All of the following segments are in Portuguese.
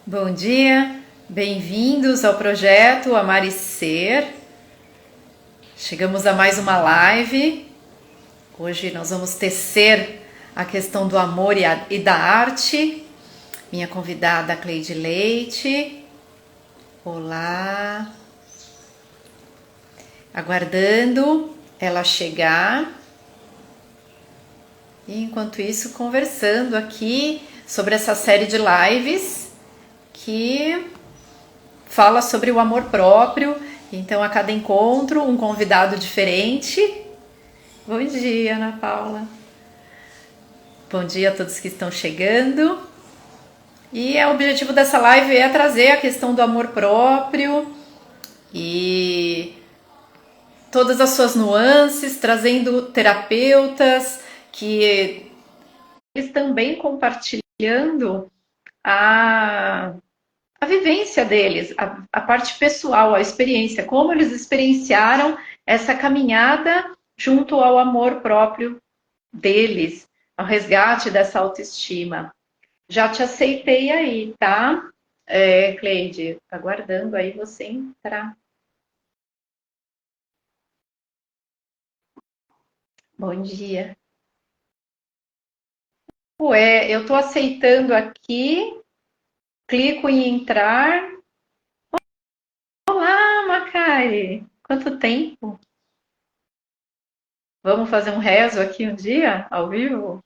Bom dia, bem-vindos ao projeto Amar e Ser. Chegamos a mais uma live. Hoje nós vamos tecer a questão do amor e da arte. Minha convidada Cleide Leite. Olá. Aguardando ela chegar. E enquanto isso, conversando aqui sobre essa série de lives que fala sobre o amor próprio. Então, a cada encontro, um convidado diferente. Bom dia, Ana Paula. Bom dia a todos que estão chegando. E o objetivo dessa live é trazer a questão do amor próprio e todas as suas nuances, trazendo terapeutas que eles também compartilhando a vivência deles, a parte pessoal, a experiência, como eles experienciaram essa caminhada junto ao amor próprio deles, ao resgate dessa autoestima. Já te aceitei aí, tá, Cleide? Aguardando aí você entrar. Bom dia. Ué, eu tô aceitando aqui, clico em entrar. Olá, Macari! Quanto tempo? Vamos fazer um rezo aqui um dia, ao vivo?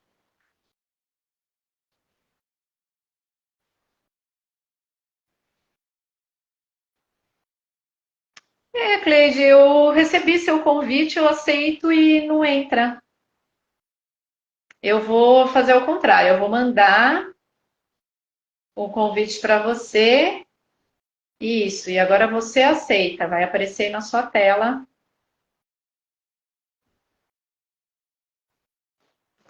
Cleide, eu recebi seu convite, eu aceito e não entra. Eu vou fazer o contrário, eu vou mandar o convite para você. Isso, e agora você aceita, vai aparecer na sua tela.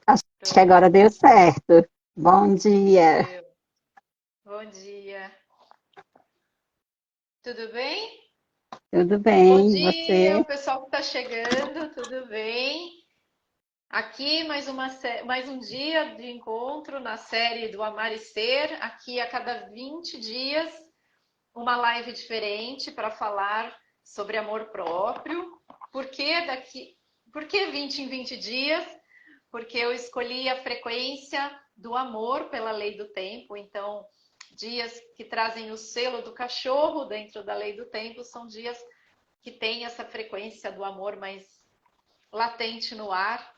Acho que Pronto. agora deu certo. Bom dia. Bom dia. Tudo bem? Tudo Bom bem? dia, Você? o pessoal que está chegando, tudo bem? Aqui mais um dia de encontro na série do Amar e Ser. Aqui a cada 20 dias uma live diferente para falar sobre amor próprio. Por que daqui? Por que 20 em 20 dias? Porque eu escolhi a frequência do amor pela lei do tempo. Então, dias que trazem o selo do cachorro dentro da lei do tempo são dias que têm essa frequência do amor mais latente no ar.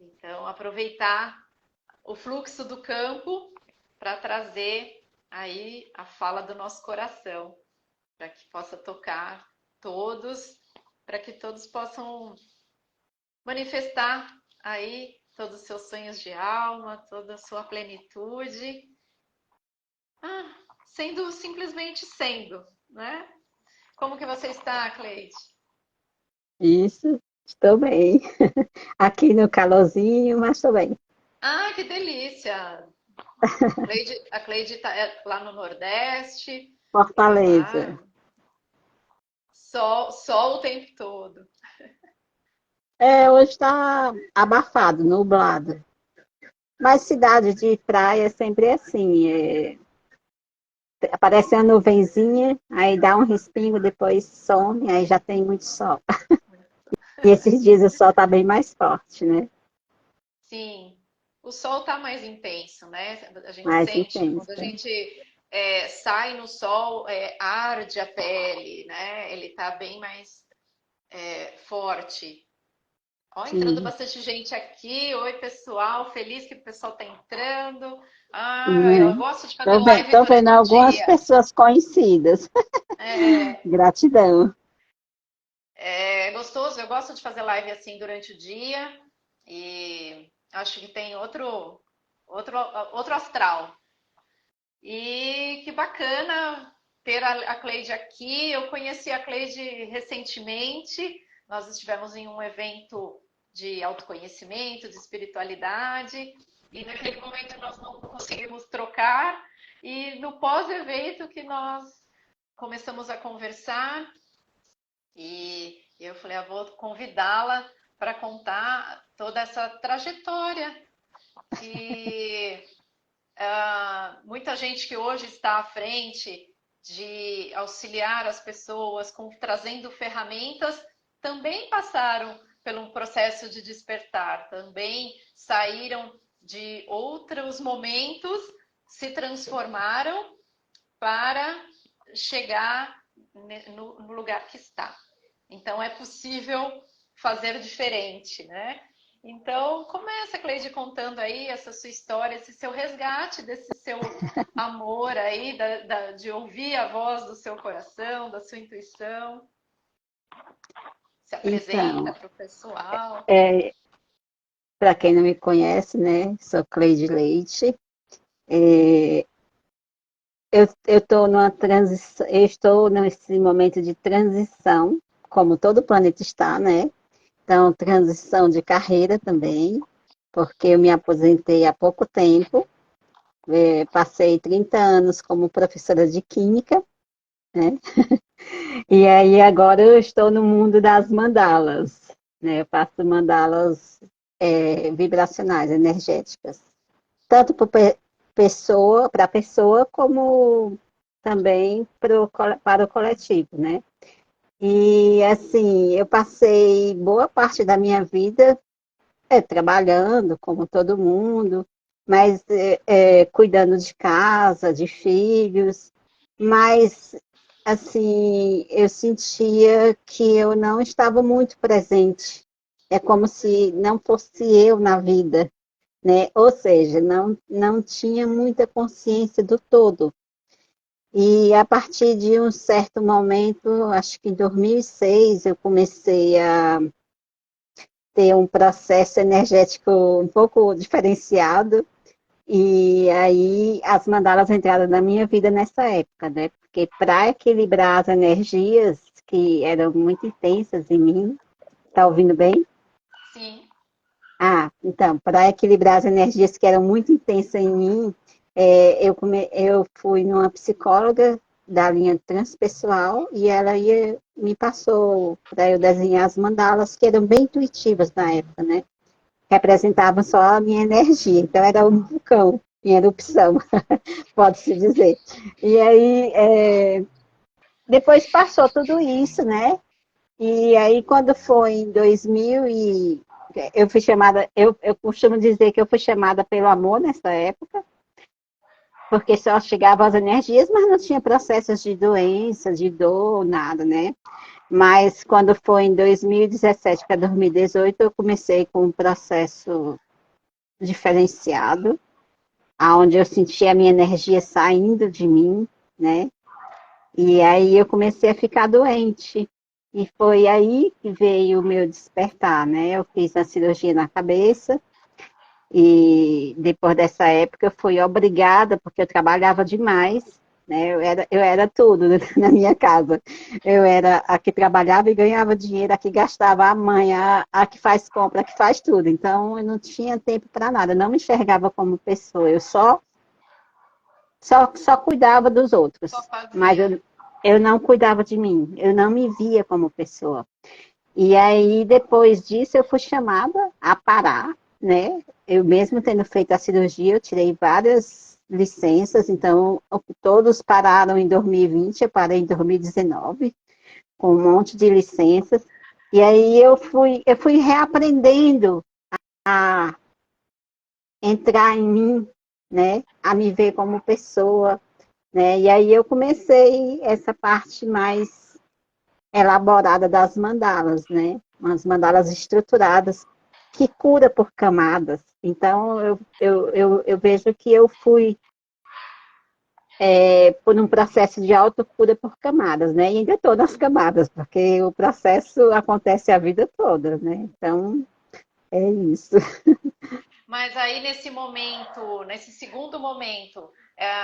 Então, aproveitar o fluxo do campo para trazer aí a fala do nosso coração, para que possa tocar todos, para que todos possam manifestar aí todos os seus sonhos de alma, toda a sua plenitude, sendo simplesmente sendo, né? Como que você está, Cleide? Isso, estou bem. Aqui no calorzinho, mas estou bem. Ah, que delícia! A Cleide está lá no Nordeste, Fortaleza. lá, sol o tempo todo. Hoje está abafado, nublado. Mas cidade de praia é sempre assim. Aparece uma nuvenzinha, aí dá um respingo, depois some, aí já tem muito sol. E esses dias o sol está bem mais forte, né? Sim, o sol está mais intenso, né? A gente Mais sente, quando a intensa. gente sai no sol, arde a pele, né? Ele está bem mais forte. Ó, entrando Sim. bastante gente aqui. Oi, pessoal. Feliz que o pessoal está entrando. Ah, eu gosto de fazer live Estou vendo durante o algumas dia. pessoas conhecidas. É, Gratidão. é gostoso, eu gosto de fazer live assim durante o dia e acho que tem outro, outro astral. E que bacana ter a Cleide aqui. Eu conheci a Cleide recentemente. Nós estivemos em um evento de autoconhecimento, de espiritualidade, e naquele momento nós não conseguimos trocar. E no pós-evento que nós começamos a conversar, e eu falei, vou convidá-la para contar toda essa trajetória que muita gente que hoje está à frente de auxiliar as pessoas, trazendo ferramentas, também passaram por um processo de despertar, também saíram de outros momentos, se transformaram para chegar no lugar que está. Então, é possível fazer diferente, né? Então, começa, Cleide, contando aí essa sua história, esse seu resgate, desse seu amor aí, de ouvir a voz do seu coração, da sua intuição. Se apresenta Então, para o pessoal. para quem não me conhece, né, sou Cleide Leite. É, eu estou nesse momento de transição, como todo o planeta está, né? Então, transição de carreira também, porque eu me aposentei há pouco tempo, passei 30 anos como professora de química, né? E aí agora eu estou no mundo das mandalas, né? Eu faço mandalas vibracionais, energéticas, tanto para a pessoa como também para o coletivo, né? E assim, eu passei boa parte da minha vida trabalhando, como todo mundo, mas cuidando de casa, de filhos, mas assim, eu sentia que eu não estava muito presente. É como se não fosse eu na vida, né? Ou seja, não tinha muita consciência do todo. E a partir de um certo momento, acho que em 2006, eu comecei a ter um processo energético um pouco diferenciado, e aí as mandalas entraram na minha vida nessa época, né? Porque para equilibrar as energias que eram muito intensas em mim, tá ouvindo bem? Sim. Ah, então, para equilibrar as energias que eram muito intensas em mim, eu fui numa psicóloga da linha transpessoal e ela me passou para eu desenhar as mandalas que eram bem intuitivas na época, né? Representavam só a minha energia, então era um vulcão em erupção, pode-se dizer. E aí, depois passou tudo isso, né? E aí, quando foi em 2000 eu fui chamada, eu costumo dizer que eu fui chamada pelo amor nessa época, porque só chegavam as energias, mas não tinha processos de doença, de dor, nada, né? Mas quando foi em 2017 para 2018, eu comecei com um processo diferenciado, aonde eu senti a minha energia saindo de mim, né? E aí eu comecei a ficar doente. E foi aí que veio o meu despertar, né? Eu fiz a cirurgia na cabeça e depois dessa época eu fui obrigada, porque eu trabalhava demais, né? Eu era tudo na minha casa. Eu era a que trabalhava e ganhava dinheiro, a que gastava, a mãe, a que faz compra, a que faz tudo. Então eu não tinha tempo para nada, eu não me enxergava como pessoa, eu só cuidava dos Só outros, mas fazia. eu não cuidava de mim, eu não me via como pessoa. E aí, depois disso, eu fui chamada a parar, né? Eu mesmo tendo feito a cirurgia, eu tirei várias licenças, então todos pararam em 2020, eu parei em 2019, com um monte de licenças. E aí eu fui reaprendendo a entrar em mim, né? A me ver como pessoa, né? E aí eu comecei essa parte mais elaborada das mandalas, né? Umas mandalas estruturadas que cura por camadas. Então eu vejo que eu fui por um processo de autocura por camadas, né? E ainda estou nas camadas, porque o processo acontece a vida toda, né? Então é isso. Mas aí nesse momento, nesse segundo momento,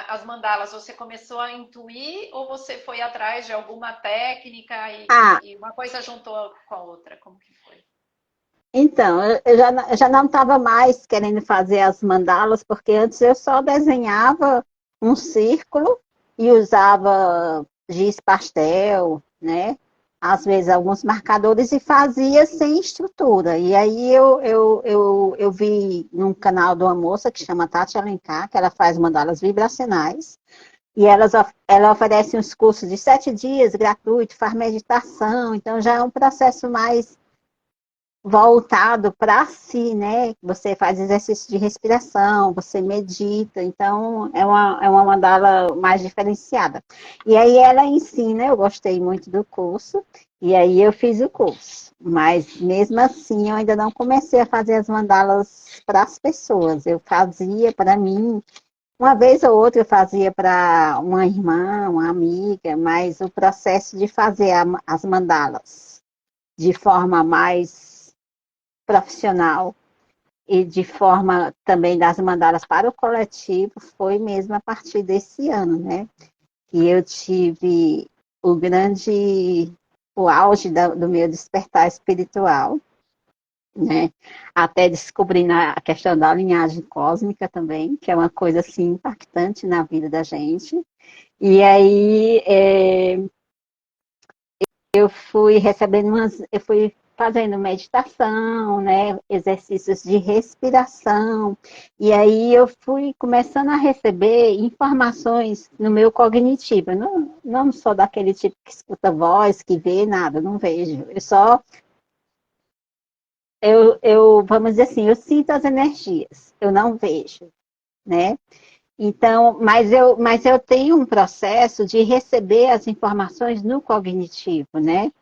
as mandalas, você começou a intuir ou você foi atrás de alguma técnica Ah, e uma coisa juntou com a outra? Como que foi? então, eu já não estava mais querendo fazer as mandalas, porque antes eu só desenhava um círculo e usava giz pastel, né? às vezes, alguns marcadores e fazia sem estrutura. E aí eu vi num canal de uma moça que chama Tati Alencar, que ela faz mandalas vibracionais, e ela oferece uns cursos de 7 dias gratuito, faz meditação, então já é um processo mais voltado para si, né? Você faz exercício de respiração, você medita, então é uma mandala mais diferenciada. E aí ela ensina, eu gostei muito do curso, e aí eu fiz o curso. Mas mesmo assim eu ainda não comecei a fazer as mandalas para as pessoas. Eu fazia para mim, uma vez ou outra eu fazia para uma irmã, uma amiga, mas o processo de fazer as mandalas de forma mais profissional e de forma também das mandalas para o coletivo foi mesmo a partir desse ano, né? Que eu tive o auge do meu despertar espiritual, né? Até descobrindo a questão da linhagem cósmica também, que é uma coisa assim impactante na vida da gente. E aí eu fui recebendo eu fui fazendo meditação, né, exercícios de respiração, e aí eu fui começando a receber informações no meu cognitivo. Não sou daquele tipo que escuta voz, que vê nada, não vejo. Vamos dizer assim, eu sinto as energias, eu não vejo, né? Então, mas eu tenho um processo de receber as informações no cognitivo, né?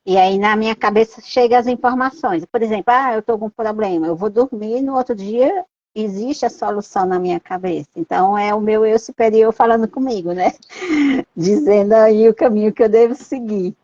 E aí na minha cabeça chegam as informações. Por exemplo, eu estou com um problema, eu vou dormir, no outro dia existe a solução na minha cabeça. Então é o meu eu superior falando comigo, né? Dizendo aí o caminho que eu devo seguir.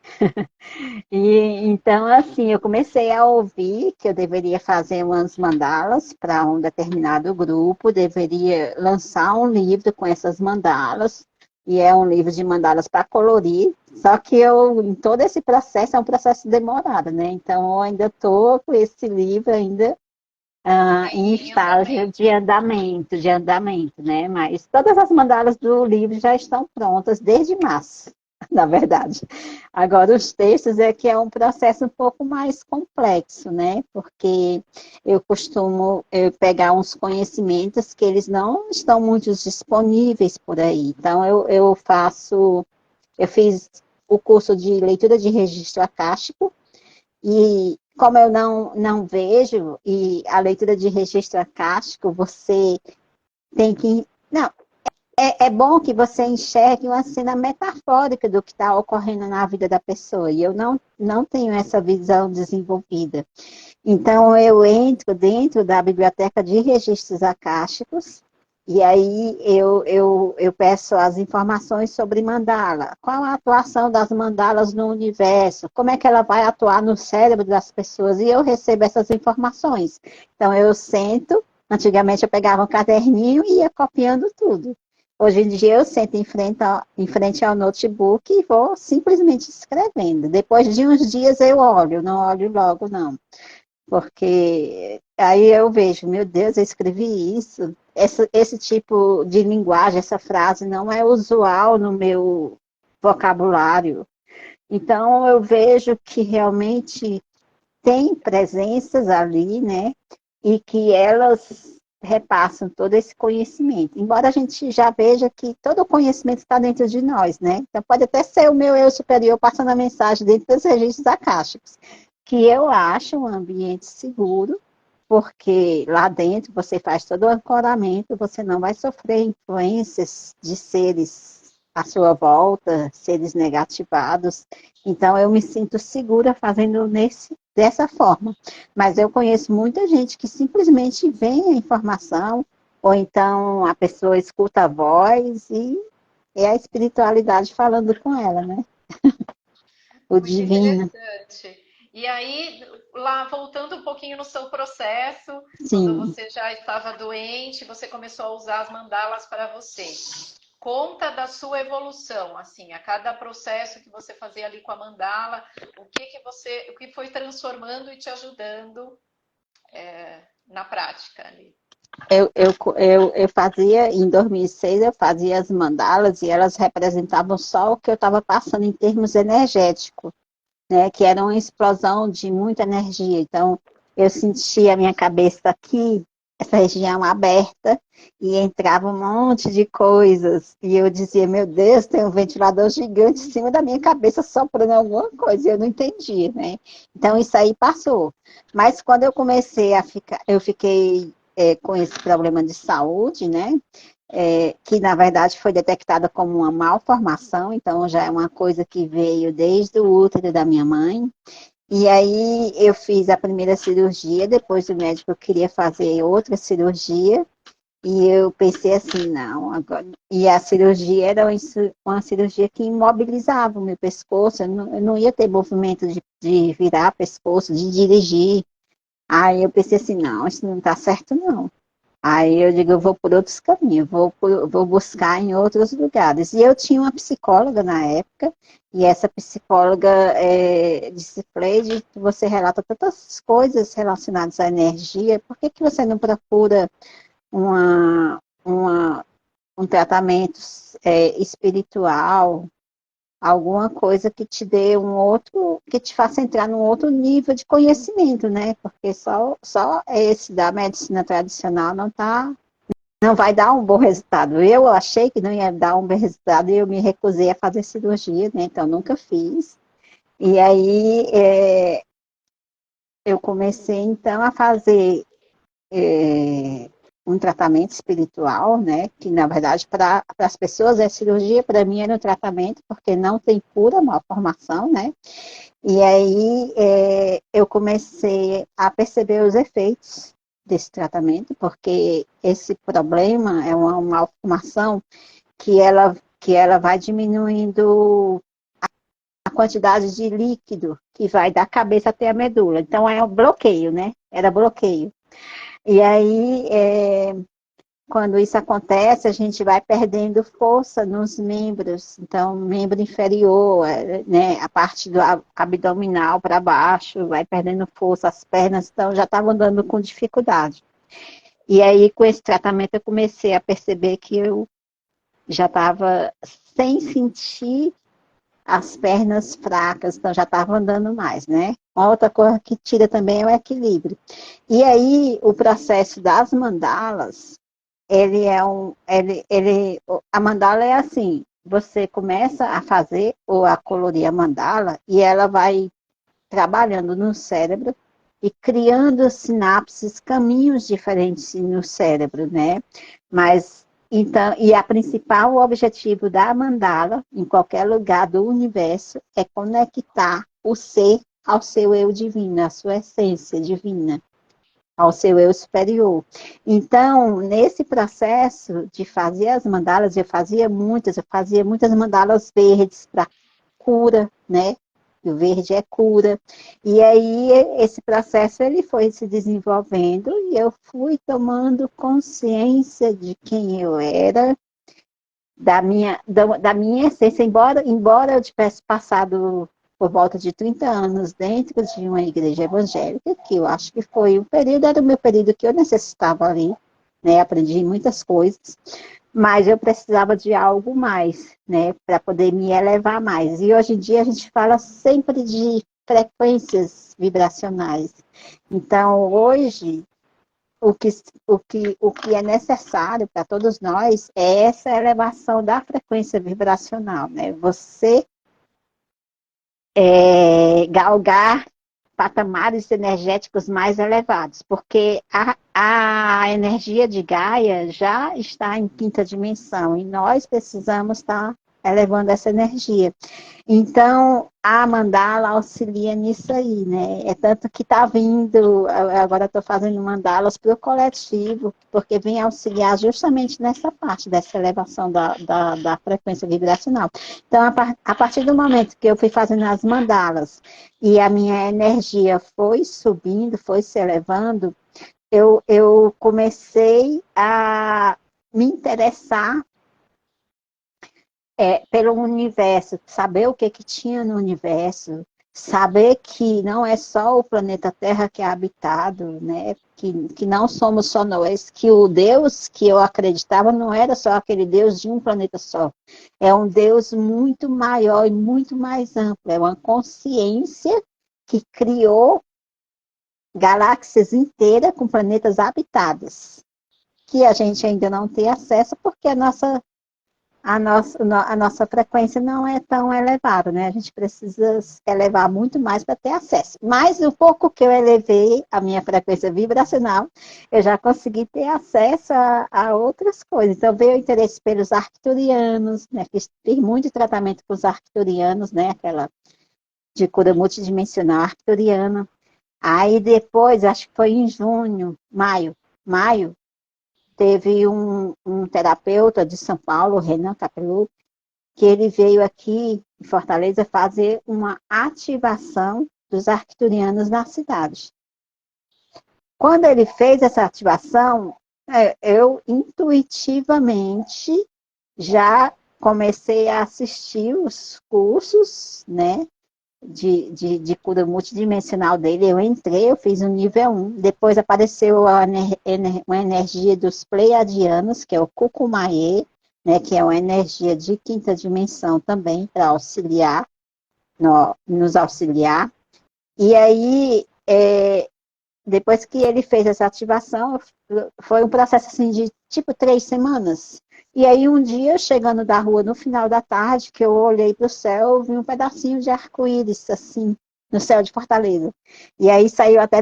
E então, assim, eu comecei a ouvir que eu deveria fazer umas mandalas para um determinado grupo, deveria lançar um livro com essas mandalas, e é um livro de mandalas para colorir, só que em todo esse processo, é um processo demorado, né? Então, eu ainda estou com esse livro ainda em estágio de andamento, né? Mas todas as mandalas do livro já estão prontas desde março, na verdade. Agora, os textos é que é um processo um pouco mais complexo, né? Porque eu costumo pegar uns conhecimentos que eles não estão muito disponíveis por aí. Então, eu fiz o curso de leitura de registro acástico, e como eu não vejo, e a leitura de registro acástico, você tem que. Não, é bom que você enxergue uma cena metafórica do que está ocorrendo na vida da pessoa, e eu não tenho essa visão desenvolvida. Então, eu entro dentro da biblioteca de registros acásticos, e aí eu peço as informações sobre mandala. Qual a atuação das mandalas no universo? Como é que ela vai atuar no cérebro das pessoas? E eu recebo essas informações. Então, eu sento. Antigamente, eu pegava um caderninho e ia copiando tudo. Hoje em dia, eu sento em frente ao notebook e vou simplesmente escrevendo. Depois de uns dias, eu olho. Não olho logo, não. Porque aí eu vejo, meu Deus, eu escrevi isso. Esse tipo de linguagem, essa frase não é usual no meu vocabulário. Então eu vejo que realmente tem presenças ali, né? E que elas repassam todo esse conhecimento. Embora a gente já veja que todo o conhecimento está dentro de nós, né? Então pode até ser o meu eu superior passando a mensagem dentro dos registros acásticos, que eu acho um ambiente seguro, porque lá dentro você faz todo o ancoramento, você não vai sofrer influências de seres à sua volta, seres negativados. Então eu me sinto segura fazendo dessa forma. Mas eu conheço muita gente que simplesmente vê a informação, ou então a pessoa escuta a voz e é a espiritualidade falando com ela, né? O Muito divino. interessante. E aí, lá voltando um pouquinho no seu processo, quando Sim. você já estava doente, você começou a usar as mandalas para você. Conta da sua evolução, assim, a cada processo que você fazia ali com a mandala, o que foi transformando e te ajudando na prática ali. Eu fazia, em 2006, eu fazia as mandalas e elas representavam só o que eu estava passando em termos energéticos, né? Que era uma explosão de muita energia. Então, eu sentia a minha cabeça aqui, essa região aberta, e entrava um monte de coisas. E eu dizia, meu Deus, tem um ventilador gigante em cima da minha cabeça soprando alguma coisa. E eu não entendia, né? Então, isso aí passou. Mas quando eu comecei a ficar, eu fiquei com esse problema de saúde, né? Que na verdade foi detectada como uma malformação, então já é uma coisa que veio desde o útero da minha mãe. E aí eu fiz a primeira cirurgia, depois o médico queria fazer outra cirurgia, e eu pensei assim, não, agora. E a cirurgia era uma cirurgia que imobilizava o meu pescoço, eu não ia ter movimento de virar pescoço, de dirigir. Aí eu pensei assim, não, isso não está certo, não. Aí eu digo, eu vou por outros caminhos, vou buscar em outros lugares. E eu tinha uma psicóloga na época, e essa psicóloga disse, Freire, você relata tantas coisas relacionadas à energia, por que que você não procura um tratamento espiritual, alguma coisa que te dê que te faça entrar num outro nível de conhecimento, né? Porque só esse da medicina tradicional não vai dar um bom resultado. Eu achei que não ia dar um bom resultado e eu me recusei a fazer cirurgia, né? Então nunca fiz. E aí eu comecei então a fazer um tratamento espiritual, né? Que na verdade para as pessoas é cirurgia, para mim era um tratamento, porque não tem cura, malformação, né? E aí eu comecei a perceber os efeitos desse tratamento, porque esse problema é uma malformação que ela vai diminuindo a quantidade de líquido que vai da cabeça até a medula. Então é um bloqueio, né? Era bloqueio. E aí, quando isso acontece, a gente vai perdendo força nos membros. Então, membro inferior, né, a parte do abdominal para baixo, vai perdendo força, as pernas então, já estavam andando com dificuldade. E aí, com esse tratamento, eu comecei a perceber que eu já estava sem sentir as pernas fracas, então já estava andando mais, né? Uma outra coisa que tira também é o equilíbrio. E aí, o processo das mandalas, a mandala é assim, você começa a fazer ou a colorir a mandala e ela vai trabalhando no cérebro e criando sinapses, caminhos diferentes no cérebro, né? Mas então, e a principal objetivo da mandala, em qualquer lugar do universo, é conectar o ser ao seu eu divino, à sua essência divina, ao seu eu superior. Então, nesse processo de fazer as mandalas, eu fazia muitas mandalas verdes para cura, né? O verde é cura. E aí, esse processo ele foi se desenvolvendo e eu fui tomando consciência de quem eu era, da minha essência, embora eu tivesse passado por volta de 30 anos dentro de uma igreja evangélica, que eu acho que foi era o meu período que eu necessitava ali, né? Aprendi muitas coisas, mas eu precisava de algo mais, né? Para poder me elevar mais. E hoje em dia a gente fala sempre de frequências vibracionais. Então, hoje, o que é necessário para todos nós é essa elevação da frequência vibracional, né? Você galgar patamares energéticos mais elevados, porque a energia de Gaia já está em quinta dimensão e nós precisamos estar elevando essa energia. Então, a mandala auxilia nisso aí, né? É tanto que está vindo, agora estou fazendo mandalas para o coletivo, porque vem auxiliar justamente nessa parte, dessa elevação da frequência vibracional. Então, a partir do momento que eu fui fazendo as mandalas e a minha energia foi subindo, foi se elevando, eu comecei a me interessar pelo universo, saber o que tinha no universo, saber que não é só o planeta Terra que é habitado, né? Que não somos só nós, que o Deus que eu acreditava não era só aquele Deus de um planeta só. É um Deus muito maior e muito mais amplo. É uma consciência que criou galáxias inteiras com planetas habitados, que a gente ainda não tem acesso porque a nossa frequência não é tão elevada, né? A gente precisa elevar muito mais para ter acesso. Mas o pouco que eu elevei a minha frequência vibracional, eu já consegui ter acesso a outras coisas. Então, veio o interesse pelos arcturianos, né? Fiz muito tratamento com os arcturianos, né? Aquela de cura multidimensional arcturiana. Aí depois, acho que foi em junho, maio, teve um terapeuta de São Paulo, Renan Capellu, que ele veio aqui em Fortaleza fazer uma ativação dos arcturianos na cidade. Quando ele fez essa ativação, eu intuitivamente já comecei a assistir os cursos, né, de cura multidimensional dele. Eu entrei, eu fiz o nível 1, depois apareceu uma energia dos pleiadianos, que é o Cucumaê, né, que é uma energia de quinta dimensão também, para auxiliar, nos auxiliar. E aí, depois que ele fez essa ativação, foi um processo assim de tipo 3 semanas. E aí um dia, chegando da rua no final da tarde, que eu olhei para o céu, eu vi um pedacinho de arco-íris, assim, no céu de Fortaleza. E aí saiu até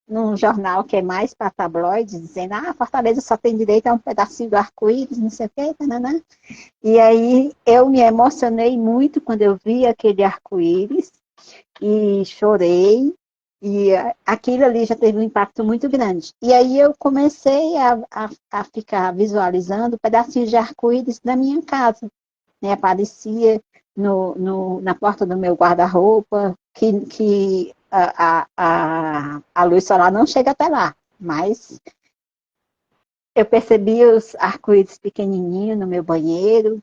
num jornal que é mais para tabloide, dizendo, Fortaleza só tem direito a um pedacinho do arco-íris, não sei o quê, né? E aí eu me emocionei muito quando eu vi aquele arco-íris e chorei. E aquilo ali já teve um impacto muito grande. E aí eu comecei a ficar visualizando pedacinhos de arco-íris na minha casa. Né? Aparecia na porta do meu guarda-roupa, que a luz solar não chega até lá. Mas eu percebi os arco-íris pequenininhos no meu banheiro.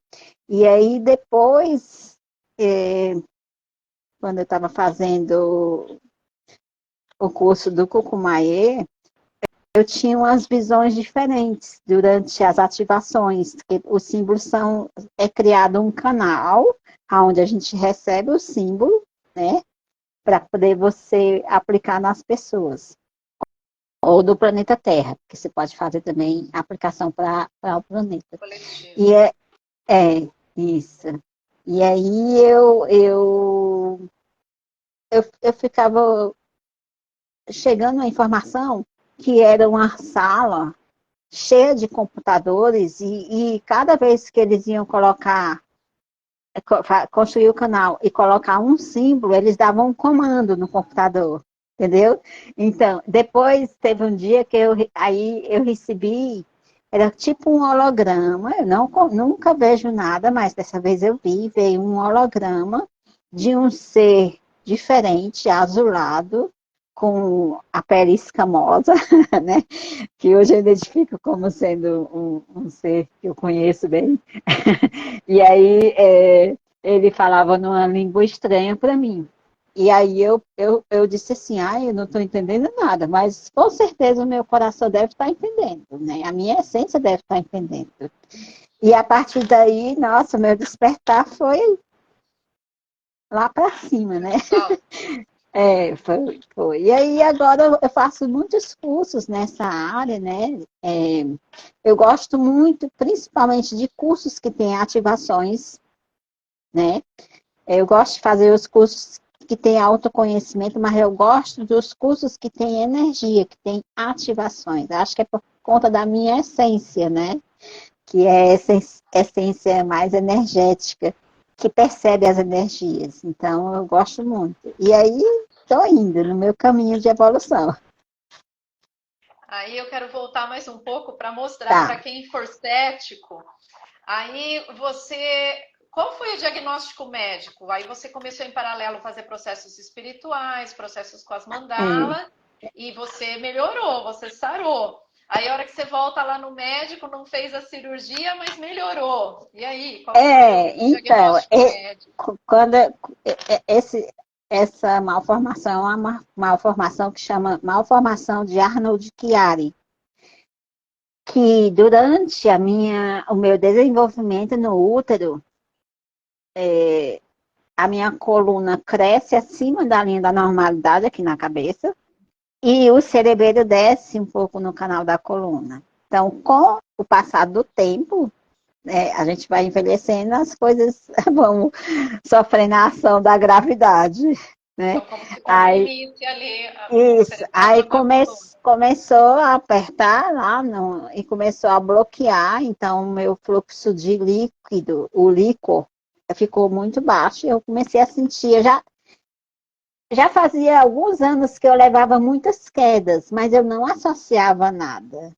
E aí depois, quando eu estava fazendo o curso do Cucumaê, eu tinha umas visões diferentes durante as ativações, que os símbolos é criado um canal onde a gente recebe o símbolo, né, para poder você aplicar nas pessoas, ou do planeta Terra, que você pode fazer também aplicação para o planeta. Coletivo. E é isso. E aí eu ficava chegando a informação que era uma sala cheia de computadores e cada vez que eles iam construir o canal e colocar um símbolo, eles davam um comando no computador, entendeu? Então, depois teve um dia que aí eu recebi, era tipo um holograma, eu nunca vejo nada, mas dessa vez veio um holograma de um ser diferente, azulado, com a pele escamosa, né? Que hoje eu identifico como sendo um ser que eu conheço bem. E aí ele falava numa língua estranha para mim. E aí eu disse assim, eu não estou entendendo nada, mas com certeza o meu coração deve estar entendendo, né? A minha essência deve estar entendendo. E a partir daí, nossa, meu despertar foi lá para cima, né? Foi. E aí agora eu faço muitos cursos nessa área, né? Eu gosto muito, principalmente de cursos que têm ativações, né? Eu gosto de fazer os cursos que têm autoconhecimento, mas eu gosto dos cursos que têm energia, que têm ativações. Acho que é por conta da minha essência, né? Que é essa essência mais energética, que percebe as energias. Então, eu gosto muito. E aí, estou indo no meu caminho de evolução. Aí eu quero voltar mais um pouco para mostrar para Tá. quem for cético. Aí você. Qual foi o diagnóstico médico? Aí você começou em paralelo a fazer processos espirituais, processos com as É, mandalas, e você melhorou, você sarou. Aí a hora que você volta lá no médico, não fez a cirurgia, mas melhorou. E aí, qual foi o então, diagnóstico médico? quando esse essa malformação é uma malformação que chama malformação de Arnold-Chiari, que durante o meu desenvolvimento no útero, a minha coluna cresce acima da linha da normalidade aqui na cabeça e o cerebelo desce um pouco no canal da coluna. Então, com o passar do tempo, a gente vai envelhecendo, as coisas vão sofrendo a ação da gravidade, né? Então, como se Aí, comprimisse ali o isso, aí cerebelo da coluna. começou a apertar lá e começou a bloquear, então o meu fluxo de líquido, o líquor, ficou muito baixo. Eu comecei a sentir, já fazia alguns anos que eu levava muitas quedas, mas eu não associava nada,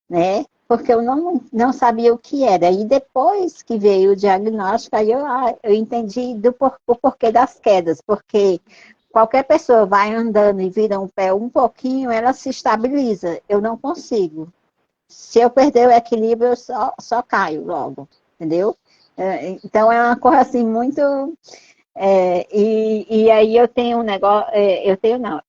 né? Porque eu não sabia o que era. E depois que veio o diagnóstico, aí eu entendi o porquê das quedas, porque qualquer pessoa vai andando e vira um pé um pouquinho, ela se estabiliza. Eu não consigo. Se eu perder o equilíbrio, eu só caio logo, entendeu? Então é uma coisa assim muito. E aí eu tenho um negócio, eu tenho não,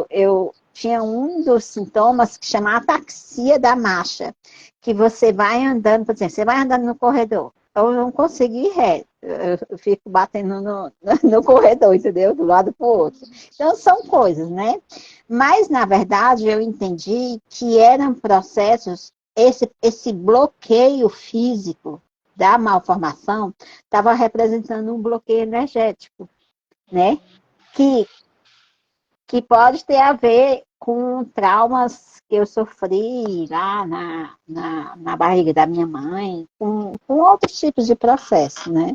eu tinha um dos sintomas que chama ataxia da marcha, que você vai andando, por exemplo, você vai andando no corredor, eu não consigo ir reto, eu fico batendo no corredor, entendeu? Do lado para o outro. Então são coisas, né? Mas, na verdade, eu entendi que eram processos, esse bloqueio físico da malformação estava representando um bloqueio energético, né? Que, que pode ter a ver com traumas que eu sofri lá na barriga da minha mãe, com outros tipos de processo, né?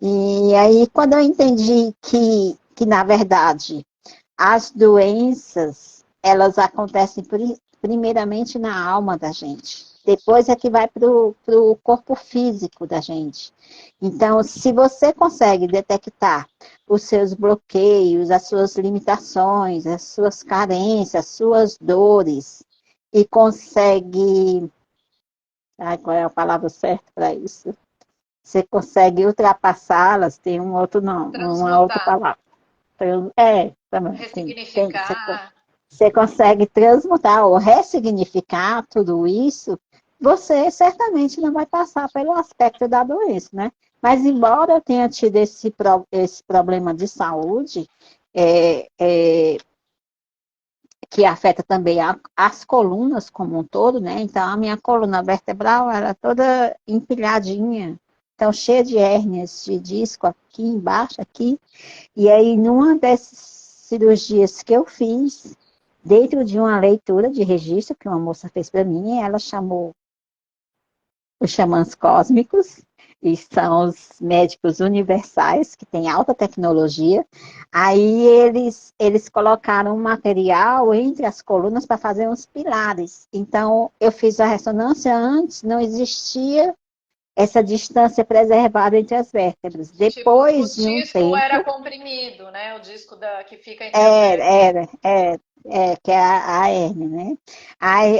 E aí, quando eu entendi que na verdade, as doenças, elas acontecem primeiramente na alma da gente. Depois é que vai para o corpo físico da gente. Então, se você consegue detectar os seus bloqueios, as suas limitações, as suas carências, as suas dores, e consegue. Ai, qual é a palavra certa para isso? Você consegue ultrapassá-las, tem um outro nome, uma outra Transmutar, palavra. Também tem, ressignificar. você consegue transmutar ou ressignificar tudo isso, você certamente não vai passar pelo aspecto da doença, né? Mas embora eu tenha tido esse problema de saúde, é, é, que afeta também as colunas como um todo, né? Então, a minha coluna vertebral era toda empilhadinha, então cheia de hérnias de disco aqui embaixo, aqui. E aí, numa dessas cirurgias que eu fiz, dentro de uma leitura de registro que uma moça fez para mim, ela chamou os xamãs cósmicos, e são os médicos universais, que têm alta tecnologia. Aí eles colocaram um material entre as colunas para fazer uns pilares. Então, eu fiz a ressonância antes, não existia essa distância preservada entre as vértebras. Tipo, o Depois de um disco era tempo, comprimido, né? O disco que fica entre as vértebras. que é a hérnia, né?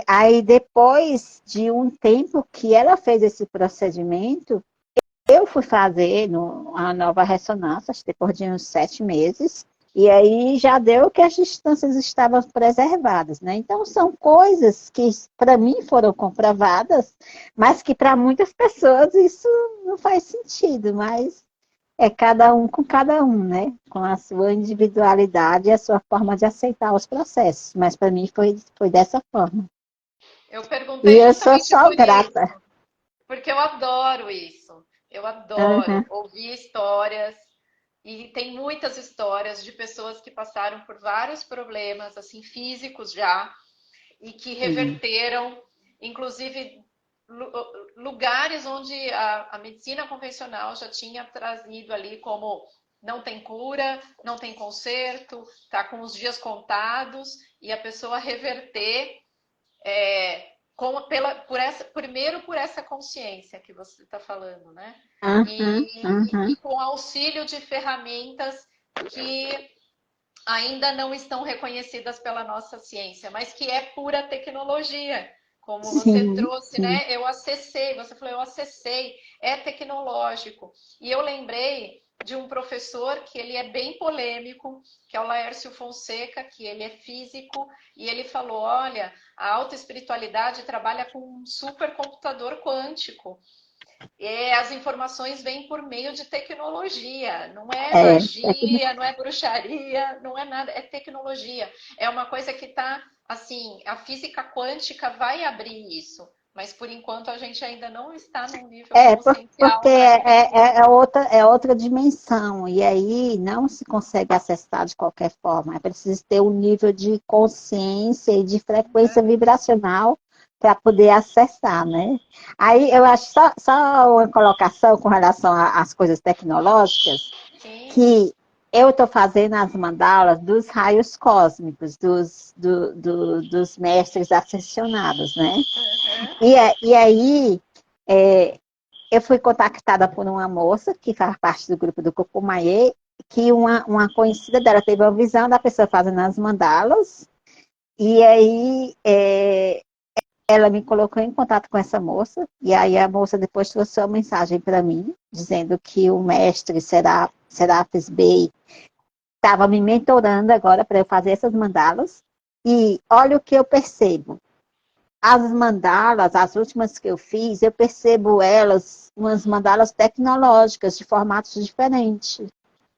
Aí, depois de um tempo que ela fez esse procedimento, eu fui fazer a nova ressonância, acho que depois de uns 7 meses, e aí já deu que as distâncias estavam preservadas, né? Então, são coisas que, para mim, foram comprovadas, mas que para muitas pessoas isso não faz sentido, mas é cada um com cada um, né? Com a sua individualidade e a sua forma de aceitar os processos. Mas para mim foi dessa forma. Eu E perguntei eu sou justamente só por isso, grata. porque eu adoro isso. Eu adoro Uhum, ouvir histórias. E tem muitas histórias de pessoas que passaram por vários problemas, assim, físicos já, e que sim. reverteram, inclusive lugares onde a medicina convencional já tinha trazido ali como não tem cura, não tem conserto, tá com os dias contados, e a pessoa reverter primeiro por essa consciência que você está falando, né? Uhum, E uhum. com auxílio de ferramentas que ainda não estão reconhecidas pela nossa ciência, mas que é pura tecnologia. Como você Sim, trouxe, sim. né? Eu acessei, você falou, eu acessei, é tecnológico. E eu lembrei de um professor que ele é bem polêmico, que é o Laércio Fonseca, que ele é físico, e ele falou: olha, a autoespiritualidade trabalha com um supercomputador quântico. E as informações vêm por meio de tecnologia, não é É, magia, não é bruxaria, não é nada, é tecnologia. É uma coisa que está assim, a física quântica vai abrir isso, mas por enquanto a gente ainda não está num nível porque consciencial para conseguir. é outra dimensão, e aí não se consegue acessar de qualquer forma. É preciso ter um nível de consciência e de frequência vibracional para poder acessar, né? Aí eu acho só uma colocação com relação às coisas tecnológicas, Sim. que eu estou fazendo as mandalas dos raios cósmicos, dos mestres ascensionados, né? Uhum. E aí, é, eu fui contactada por uma moça que faz parte do grupo do Cucumaê, que uma conhecida dela teve uma visão da pessoa fazendo as mandalas, e aí ela me colocou em contato com essa moça, e aí a moça depois trouxe uma mensagem para mim, dizendo que o mestre Serafis Bey estava me mentorando agora para eu fazer essas mandalas, e olha o que eu percebo. As mandalas, as últimas que eu fiz, eu percebo elas, umas mandalas tecnológicas, de formatos diferentes,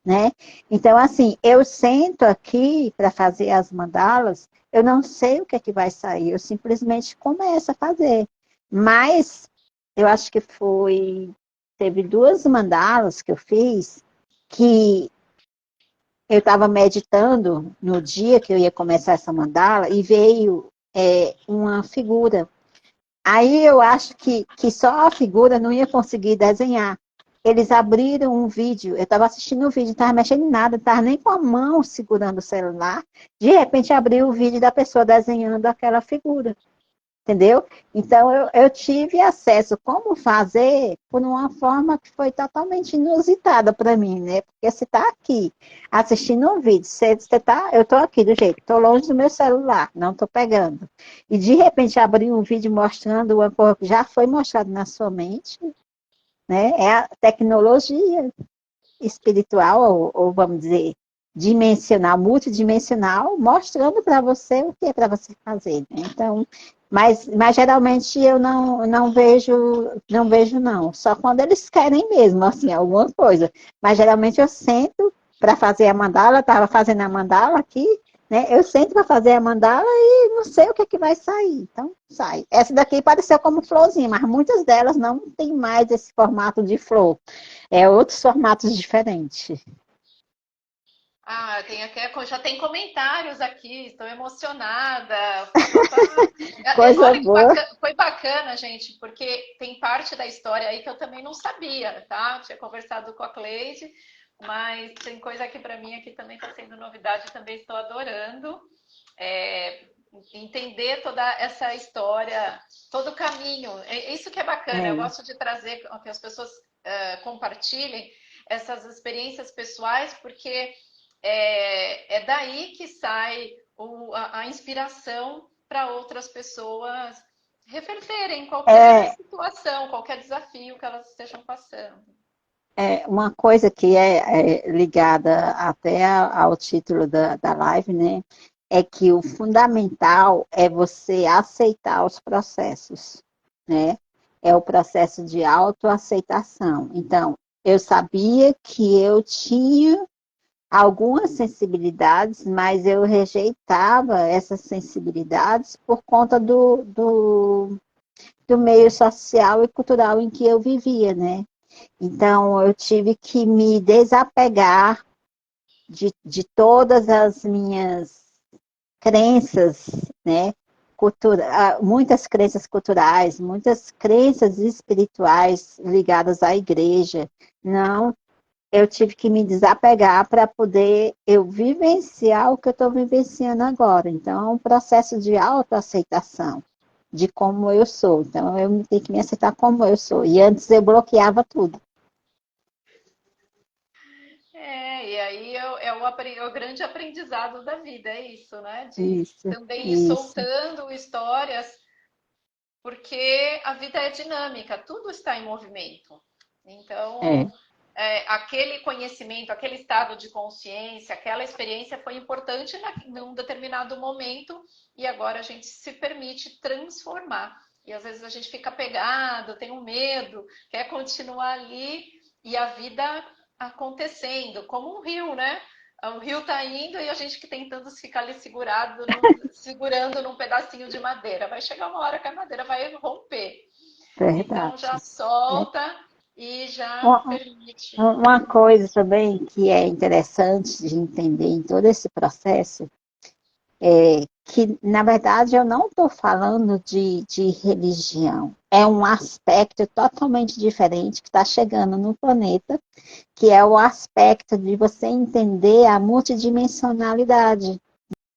né? Então, assim, eu sento aqui para fazer as mandalas, eu não sei o que é que vai sair, eu simplesmente começo a fazer. Mas, eu acho que teve duas mandalas que eu fiz, que eu estava meditando no dia que eu ia começar essa mandala, e veio uma figura. Aí eu acho que só a figura não ia conseguir desenhar. Eles abriram um vídeo, eu estava assistindo o vídeo, não estava mexendo em nada, não estava nem com a mão segurando o celular. De repente abriu o vídeo da pessoa desenhando aquela figura, entendeu? Então eu tive acesso como fazer por uma forma que foi totalmente inusitada para mim, né? Porque você está aqui assistindo um vídeo, eu estou aqui do jeito, estou longe do meu celular, não estou pegando. E de repente abrir um vídeo mostrando uma coisa que já foi mostrado na sua mente, né? É a tecnologia espiritual, ou vamos dizer, dimensional, multidimensional, mostrando para você o que é para você fazer, né? Então, mas geralmente eu não vejo não, só quando eles querem mesmo, assim, alguma coisa. Mas geralmente eu sento para fazer a mandala, estava fazendo a mandala aqui, né? Eu sento para fazer a mandala e não sei o que é que vai sair. Então, sai. Essa daqui pareceu como florzinha, mas muitas delas não tem mais esse formato de flor. É outros formatos diferentes. Ah, tem aqui, já tem comentários aqui, estou emocionada. Pá, pá, pá. Coisa Olha que boa. bacana, foi bacana, gente, porque tem parte da história aí que eu também não sabia, tá? Tinha conversado com a Cleide, mas tem coisa aqui para mim aqui também está sendo novidade, também estou adorando. É, entender toda essa história, todo o caminho. É isso que é bacana. Eu É, gosto de trazer que as pessoas compartilhem essas experiências pessoais, porque é daí que sai a inspiração para outras pessoas reverterem qualquer é, situação, qualquer desafio que elas estejam passando. uma coisa que é ligada até ao título da live, né? É que o fundamental é você aceitar os processos, né? É o processo de autoaceitação. Então, eu sabia que eu tinha algumas sensibilidades, mas eu rejeitava essas sensibilidades por conta do meio social e cultural em que eu vivia, né? Então, eu tive que me desapegar de todas as minhas crenças, né? Muitas crenças culturais, muitas crenças espirituais ligadas à igreja. Não, eu tive que me desapegar para poder eu vivenciar o que eu estou vivenciando agora. Então, é um processo de autoaceitação de como eu sou. Então, eu tenho que me aceitar como eu sou. E antes eu bloqueava tudo. E aí é o grande aprendizado da vida, é isso, né? De Isso, também ir isso. soltando histórias porque a vida é dinâmica, tudo está em movimento. É, Então, aquele conhecimento, aquele estado de consciência, aquela experiência foi importante num determinado momento e agora a gente se permite transformar. E às vezes a gente fica apegado, tem um medo, quer continuar ali e a vida acontecendo, como um rio, né? O rio está indo e a gente que tentando ficar ali segurando num pedacinho de madeira. Vai chegar uma hora que a madeira vai romper. Então já verdade. É. solta e já Uma, permite. uma coisa também que é interessante de entender em todo esse processo é que, na verdade, eu não estou falando de religião. É um aspecto totalmente diferente que está chegando no planeta, que é o aspecto de você entender a multidimensionalidade,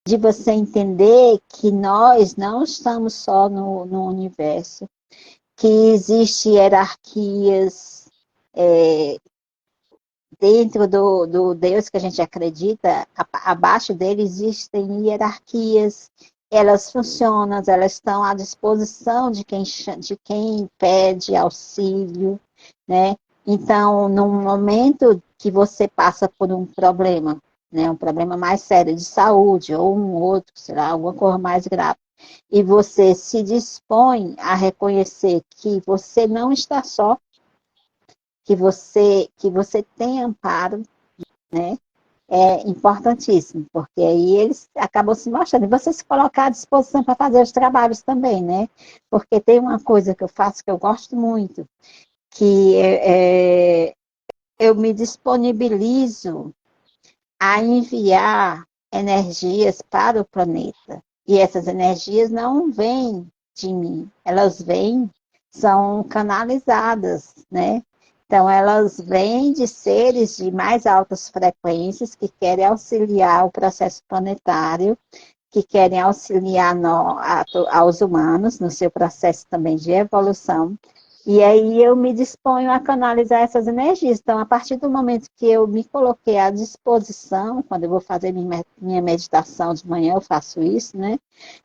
de você entender que nós não estamos só no universo, que existem hierarquias dentro do Deus que a gente acredita, abaixo dele existem hierarquias, elas funcionam, elas estão à disposição de quem pede auxílio, né? Então, num momento que você passa por um problema, né, um problema mais sério de saúde, ou um outro, sei lá, alguma coisa mais grave, e você se dispõe a reconhecer que você não está só, que você tem amparo, né? É importantíssimo, porque aí eles acabam se mostrando. E você se colocar à disposição para fazer os trabalhos também, né? Porque tem uma coisa que eu faço que eu gosto muito, que eu me disponibilizo a enviar energias para o planeta. E essas energias não vêm de mim, elas vêm, são canalizadas, né? Então, elas vêm de seres de mais altas frequências que querem auxiliar o processo planetário, que querem auxiliar aos humanos no seu processo também de evolução. E aí eu me disponho a canalizar essas energias. Então, a partir do momento que eu me coloquei à disposição, quando eu vou fazer minha meditação de manhã, eu faço isso, né?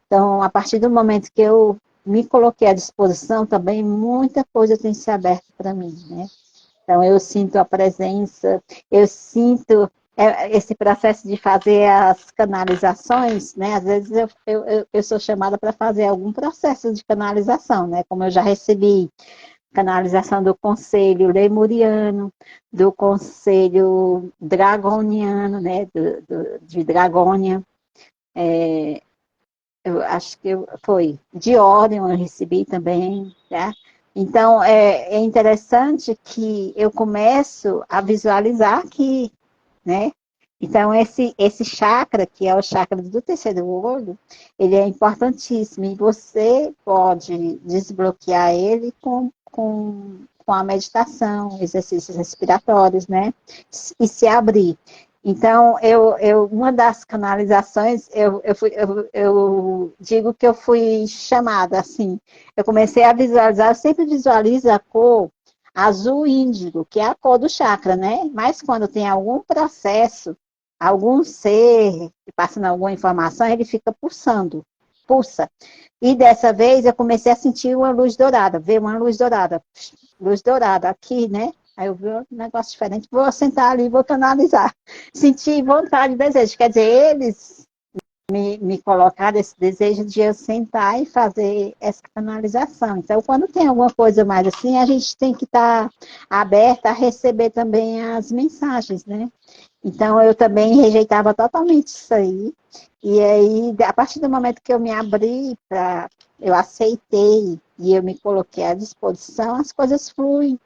Então, a partir do momento que eu me coloquei à disposição, também muita coisa tem se aberto para mim, né? Então, eu sinto a presença, eu sinto esse processo de fazer as canalizações, né? Às vezes eu sou chamada para fazer algum processo de canalização, né? Como eu já recebi canalização do conselho lemuriano, do conselho dragoniano, né? De Dragônia. Eu acho que foi de Órion eu recebi também, tá? Então, é interessante que eu começo a visualizar que, né? Então, esse chakra, que é o chakra do terceiro olho, ele é importantíssimo e você pode desbloquear ele com a meditação, exercícios respiratórios, né? E se abrir. Então, uma das canalizações, eu digo que eu fui chamada, assim, eu comecei a visualizar, eu sempre visualizo a cor azul índigo, que é a cor do chakra, né? Mas quando tem algum processo, algum ser passando alguma informação, ele fica pulsando, pulsa. E dessa vez eu comecei a sentir uma luz dourada, ver uma luz dourada aqui, né? Aí eu vi um negócio diferente, vou sentar ali, vou canalizar. Senti vontade e desejo. Quer dizer, eles me colocaram esse desejo de eu sentar e fazer essa canalização. Então, quando tem alguma coisa mais assim, a gente tem que estar aberta a receber também as mensagens, né? Então, eu também rejeitava totalmente isso aí. E aí, a partir do momento que eu me abri eu aceitei e eu me coloquei à disposição, as coisas fluem.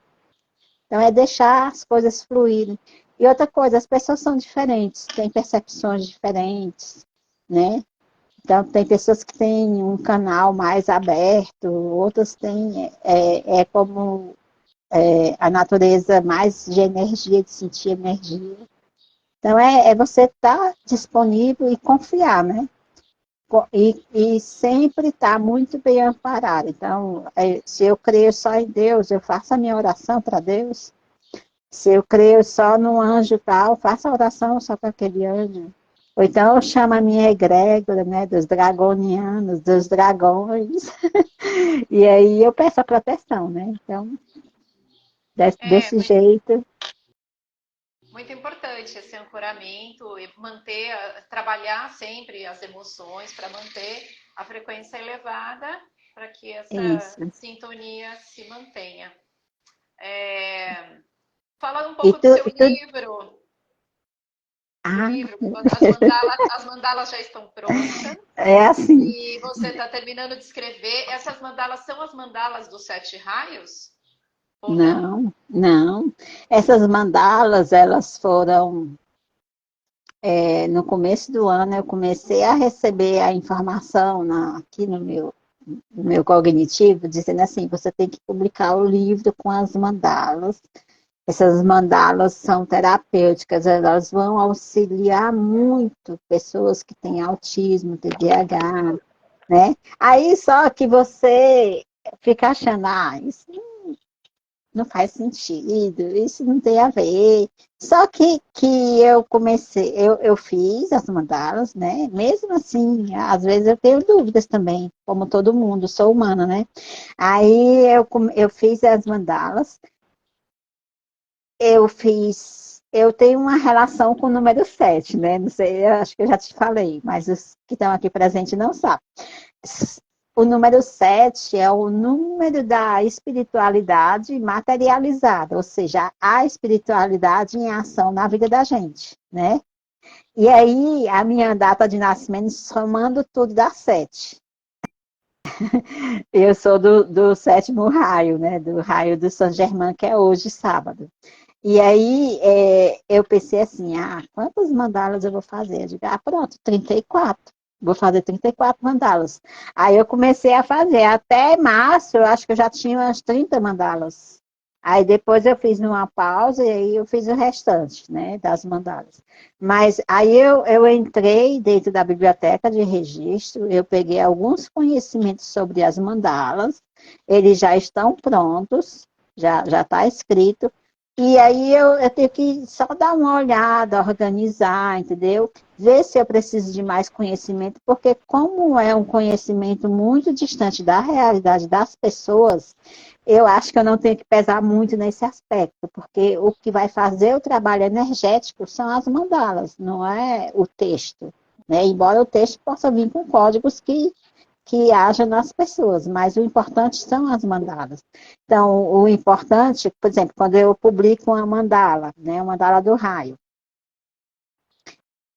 Então, é deixar as coisas fluírem. E outra coisa, as pessoas são diferentes, têm percepções diferentes, né? Então, tem pessoas que têm um canal mais aberto, outras têm, como a natureza mais de energia, de sentir energia. Então, é você estar disponível e confiar, né? E sempre estar muito bem amparado. Então, se eu creio só em Deus, eu faço a minha oração para Deus. Se eu creio só no anjo tal, faça a oração só para aquele anjo. Ou então eu chamo a minha egrégora, né, dos dragonianos, dos dragões, e aí eu peço a proteção, né? Então, É desse jeito, muito importante esse ancoramento e manter, trabalhar sempre as emoções para manter a frequência elevada para que essa isso. sintonia se mantenha. É, fala um E pouco do seu tu, livro, ah, as mandalas já estão prontas é assim. e você está terminando de escrever. Essas mandalas são as mandalas dos 7 raios ou não? Não, não. Essas mandalas, elas foram, no começo do ano, eu comecei a receber a informação aqui no meu cognitivo, dizendo assim, você tem que publicar o livro com as mandalas. Essas mandalas são terapêuticas, elas vão auxiliar muito pessoas que têm autismo, TDAH, né? Aí só que você fica achando, isso não faz sentido, isso não tem a ver. Só que eu comecei, eu fiz as mandalas, né? Mesmo assim, às vezes eu tenho dúvidas também, como todo mundo, sou humana, né? Aí eu fiz as mandalas, eu tenho uma relação com o número 7, né? Não sei, eu acho que eu já te falei, mas os que estão aqui presentes não sabem. O número 7 é o número da espiritualidade materializada, ou seja, a espiritualidade em ação na vida da gente, né? E aí, a minha data de nascimento, somando tudo, dá 7. Eu sou do sétimo raio, né? Do raio do São Germain, que é hoje, sábado. E aí, eu pensei assim, quantas mandalas eu vou fazer? Eu digo, pronto, 34. Vou fazer 34 mandalas. Aí eu comecei a fazer. Até março, eu acho que eu já tinha umas 30 mandalas. Aí depois eu fiz numa pausa e aí eu fiz o restante, né, das mandalas. Mas aí eu entrei dentro da biblioteca de registro, eu peguei alguns conhecimentos sobre as mandalas, eles já estão prontos, já está escrito, e aí eu tenho que só dar uma olhada, organizar, entendeu? Ver se eu preciso de mais conhecimento, porque como é um conhecimento muito distante da realidade das pessoas, eu acho que eu não tenho que pesar muito nesse aspecto, porque o que vai fazer o trabalho energético são as mandalas, não é o texto, né? Embora o texto possa vir com códigos que haja nas pessoas, mas o importante são as mandalas. Então, o importante, por exemplo, quando eu publico uma mandala, né, uma mandala do raio,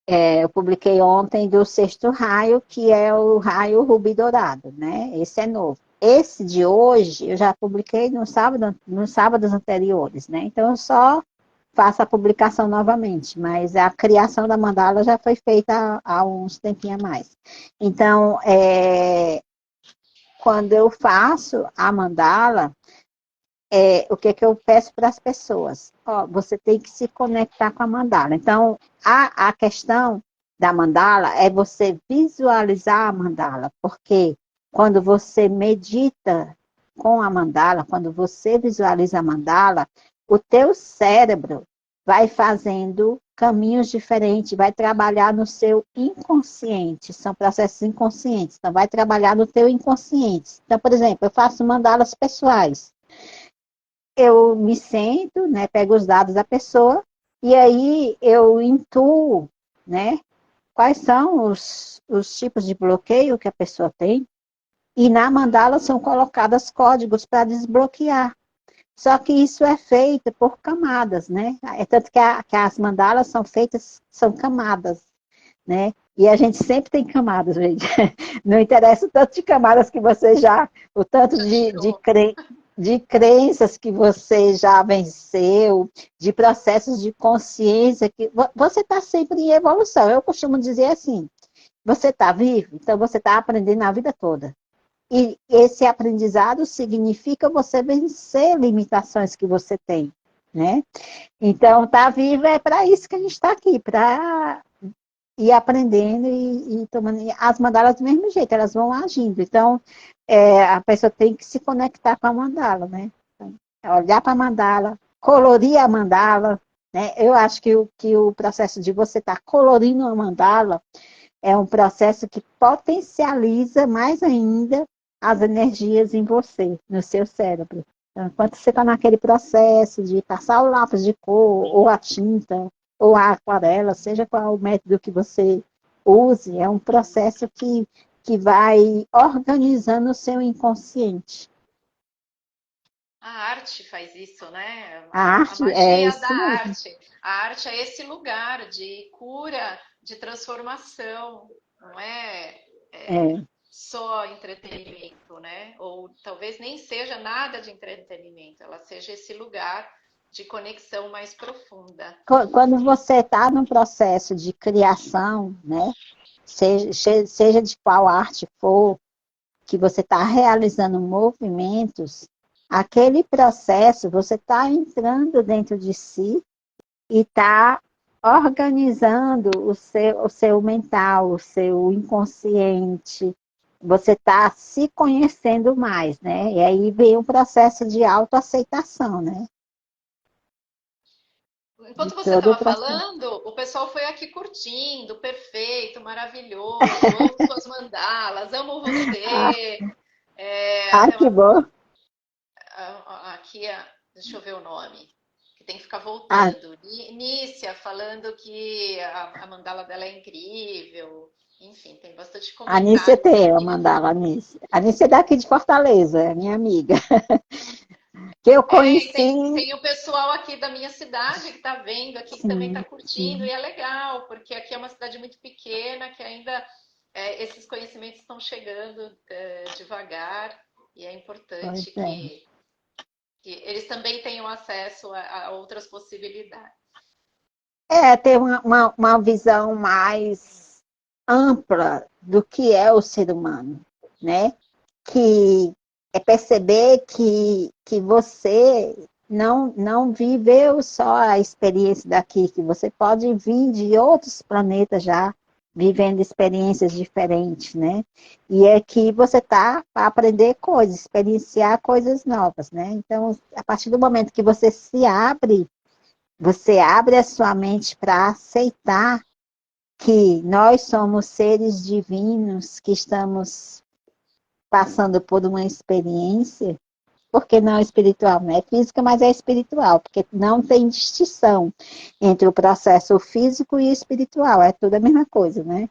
eu publiquei ontem do sexto raio, que é o raio rubi dourado, né? Esse é novo. Esse de hoje, eu já publiquei no sábado, nos sábados anteriores, né? Então, eu só faço a publicação novamente, mas a criação da mandala já foi feita há uns tempinhos a mais. Então, quando eu faço a mandala, o que eu peço para as pessoas? Você tem que se conectar com a mandala. Então, a questão da mandala é você visualizar a mandala, porque quando você medita com a mandala, quando você visualiza a mandala, o teu cérebro vai fazendo caminhos diferentes, vai trabalhar no seu inconsciente, são processos inconscientes, então vai trabalhar no teu inconsciente. Então, por exemplo, eu faço mandalas pessoais, eu me sento, né, pego os dados da pessoa e aí eu intuo, né, quais são os tipos de bloqueio que a pessoa tem e na mandala são colocados códigos para desbloquear. Só que isso é feito por camadas, né? É tanto que as mandalas são feitas, são camadas, né? E a gente sempre tem camadas, gente. Não interessa o tanto de camadas que você o tanto Já de tirou. de crenças que você já venceu, de processos de consciência, que você está sempre em evolução. Eu costumo dizer assim, você está vivo, então você está aprendendo a vida toda. E esse aprendizado significa você vencer limitações que você tem, né? Então, estar vivo é para isso que a gente está aqui, para ir aprendendo e tomando. As mandalas do mesmo jeito, elas vão agindo. Então, a pessoa tem que se conectar com a mandala, né? Então, olhar para a mandala, colorir a mandala, né? Eu acho que o processo de você estar colorindo uma mandala é um processo que potencializa mais ainda as energias em você, no seu cérebro. Então, enquanto você está naquele processo de passar o lápis de cor, ou a tinta, ou a aquarela, seja qual o método que você use, é um processo que vai organizando o seu inconsciente. A arte faz isso, né? A A arte é magia da isso mesmo. arte. A arte é esse lugar de cura, de transformação, não é, É. só entretenimento, né? Ou talvez nem seja nada de entretenimento, ela seja esse lugar de conexão mais profunda. Quando você está no processo de criação, né? Seja de qual arte for, que você está realizando movimentos, aquele processo você está entrando dentro de si e está organizando o seu mental, o seu inconsciente. Você está se conhecendo mais, né? E aí vem o processo de autoaceitação, né? De Enquanto você todo o estava processo. falando, o pessoal foi aqui curtindo, perfeito, maravilhoso, amo suas mandalas, amo Ah, você. Tem que bom. aqui, deixa eu ver o nome, que tem que ficar Ah, voltando. Nícia falando que a mandala dela é incrível. Enfim, tem bastante a Nícia comentários tem, eu aqui. mandava a Nícia. A Nícia é daqui de Fortaleza, é minha amiga. Que eu E conheci. tem o pessoal aqui da minha cidade que está vendo aqui, que também está Sim, curtindo, e sim, é legal, porque aqui é uma cidade muito pequena, que ainda esses conhecimentos estão chegando devagar, e é pois importante é. que eles também tenham acesso a outras possibilidades. É, ter uma visão mais ampla do que é o ser humano, né? Que é perceber que você não viveu só a experiência daqui, que você pode vir de outros planetas já vivendo experiências diferentes, né? E é que você tá para aprender coisas, experienciar coisas novas, né? Então, a partir do momento que você abre a sua mente para aceitar que nós somos seres divinos que estamos passando por uma experiência, porque não é espiritual, não é física, mas é espiritual, porque não tem distinção entre o processo físico e espiritual, é tudo a mesma coisa, né?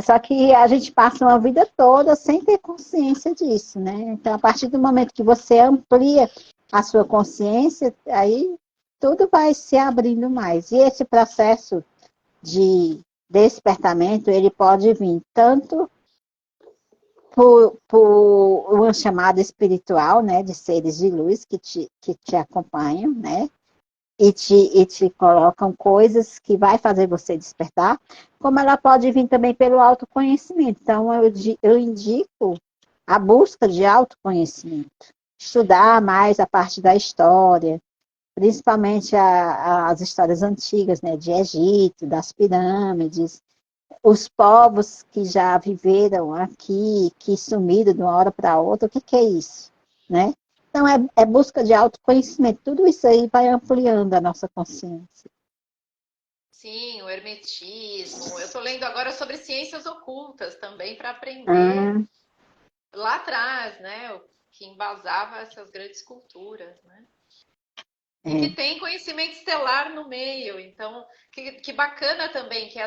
Só que a gente passa uma vida toda sem ter consciência disso, né? Então, a partir do momento que você amplia a sua consciência, aí tudo vai se abrindo mais. E esse processo de despertamento, ele pode vir tanto por uma chamada espiritual, né, de seres de luz que te acompanham, né, e te colocam coisas que vai fazer você despertar, como ela pode vir também pelo autoconhecimento. Então, eu indico a busca de autoconhecimento, estudar mais a parte da história, principalmente as histórias antigas, né, de Egito, das pirâmides, os povos que já viveram aqui, que sumiram de uma hora para outra, o que é isso? Né? Então, é busca de autoconhecimento. Tudo isso aí vai ampliando a nossa consciência. Sim, o hermetismo. Eu estou lendo agora sobre ciências ocultas também para aprender Ah, lá atrás, né? O que embasava essas grandes culturas, né? E que é. tem conhecimento estelar no meio. Então, que bacana também que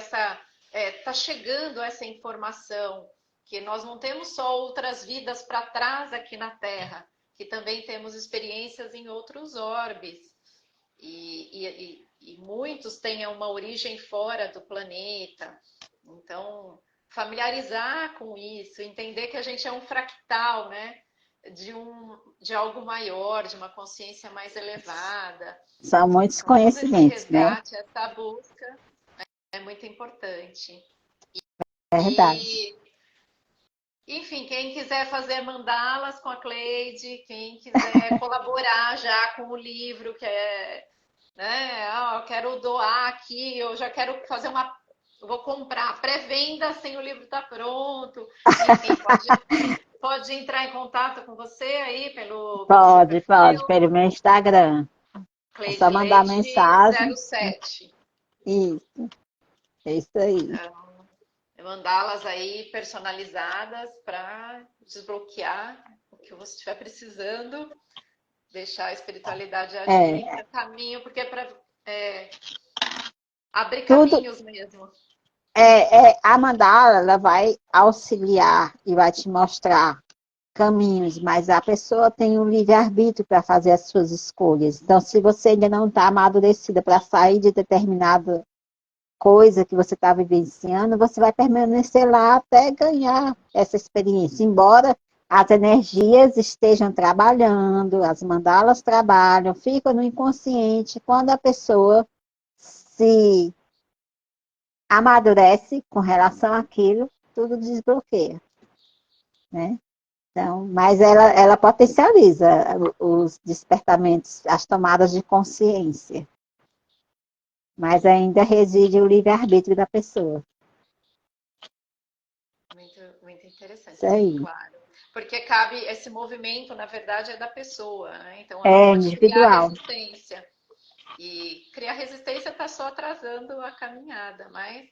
tá chegando essa informação, que nós não temos só outras vidas para trás aqui na Terra, que também temos experiências em outros orbes. E muitos têm uma origem fora do planeta. Então, familiarizar com isso, entender que a gente é um fractal, né? De algo maior, de uma consciência mais elevada. São muitos Então, todo esse conhecimentos, né? resgate, essa busca é muito importante. É verdade. E, enfim, quem quiser fazer mandalas com a Cleide, quem quiser colaborar já com o livro, que é, né, eu quero doar aqui, eu já quero fazer eu vou comprar pré-venda sem o livro estar pronto. Enfim, pode entrar em contato com você aí pelo seu Pode, perfil. pelo meu Instagram. É Cleide só mandar Leite mensagem. 07. Isso, é isso aí. Então, mandá-las aí personalizadas para desbloquear o que você estiver precisando, deixar a espiritualidade agir É, no caminho, porque é para abrir tudo caminhos mesmo. a mandala, ela vai auxiliar e vai te mostrar caminhos, mas a pessoa tem um livre-arbítrio para fazer as suas escolhas. Então, se você ainda não está amadurecida para sair de determinada coisa que você está vivenciando, você vai permanecer lá até ganhar essa experiência. Embora as energias estejam trabalhando, as mandalas trabalham, ficam no inconsciente. Quando a pessoa se amadurece com relação àquilo, tudo desbloqueia, né? Então, mas ela potencializa os despertamentos, as tomadas de consciência, mas ainda reside o livre-arbítrio da pessoa. Muito, muito interessante, Isso sim, aí. claro. Porque cabe, esse movimento, na verdade, é da pessoa, né? Então ela É pode criar individual. resistência. E criar resistência está só atrasando a caminhada, mas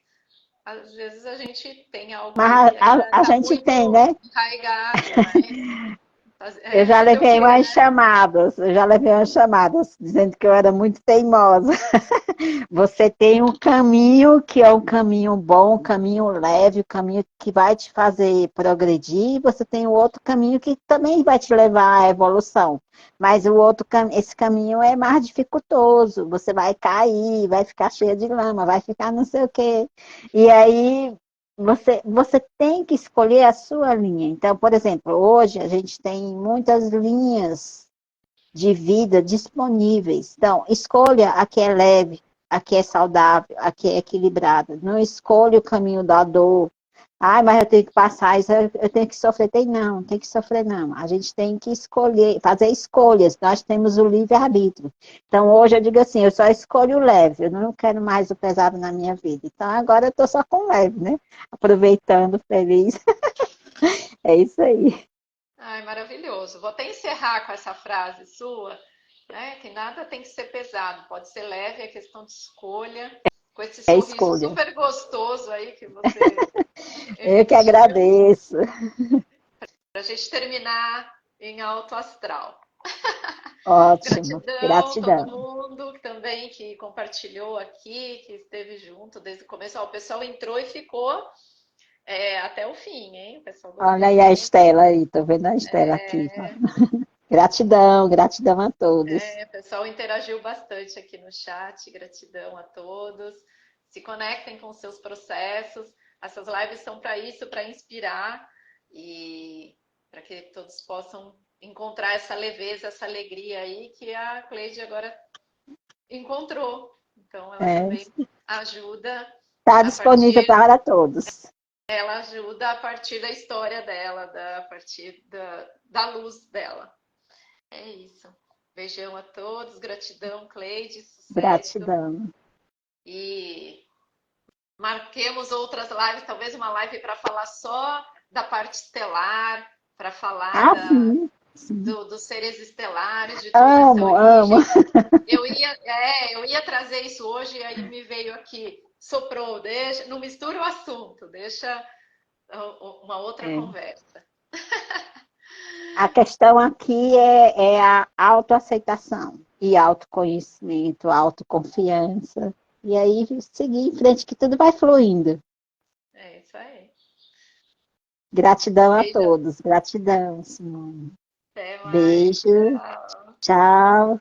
às vezes a gente tem algo Mas que ainda a está gente tem, muito né? enraigado, mas Eu já fazer o levei quê, umas né? chamadas, dizendo que eu era muito teimosa. Você tem um caminho que é um caminho bom, um caminho leve, um caminho que vai te fazer progredir, e você tem o outro caminho que também vai te levar à evolução. Mas esse caminho é mais dificultoso, você vai cair, vai ficar cheia de lama, vai ficar não sei o quê. E aí você tem que escolher a sua linha. Então, por exemplo, hoje a gente tem muitas linhas de vida disponíveis. Então, escolha a que é leve, a que é saudável, a que é equilibrada. Não escolha o caminho da dor. Ai, mas eu tenho que passar isso, eu tenho que sofrer. Não tem que sofrer, não. A gente tem que escolher, fazer escolhas. Nós temos o livre-arbítrio. Então, hoje eu digo assim, eu só escolho o leve, eu não quero mais o pesado na minha vida. Então, agora eu estou só com o leve, né? Aproveitando, feliz. É isso aí. Ai, maravilhoso. Vou até encerrar com essa frase sua, né? Que nada tem que ser pesado, pode ser leve, é questão de escolha. Com esse É sorriso escolha. super gostoso aí que você Eu que emitiu, agradeço. para a gente terminar em alto astral. Ótimo. Gratidão, todo Gratidão. mundo também que compartilhou aqui, que esteve junto desde o começo. Ó, o pessoal entrou e ficou até o fim, hein? O pessoal do Olha aí a movimento. Estela aí, tô vendo a Estela aqui. Gratidão, gratidão a todos. O pessoal interagiu bastante aqui no chat. Gratidão a todos. Se conectem com seus processos. Essas lives são para isso, para inspirar e para que todos possam encontrar essa leveza, essa alegria aí que a Cleide agora encontrou. Então, ela também ajuda Está a disponível partir, para todos. ela ajuda a partir da história dela, a partir da luz dela. É isso. Beijão a todos, gratidão, Cleide, sucesso. Gratidão. E marquemos outras lives, talvez uma live para falar só da parte estelar, para falar Ah, sim. Sim. dos seres estelares, de toda essa Amo, amo. origem. Eu ia trazer isso hoje e aí me veio aqui, soprou, deixa, não mistura o assunto, deixa uma outra É. conversa. A questão aqui é a autoaceitação e autoconhecimento, autoconfiança. E aí seguir em frente, que tudo vai fluindo. É isso aí. Gratidão a Beijo, todos. Gratidão, Simone. até mais. Beijo. Tchau. Tchau.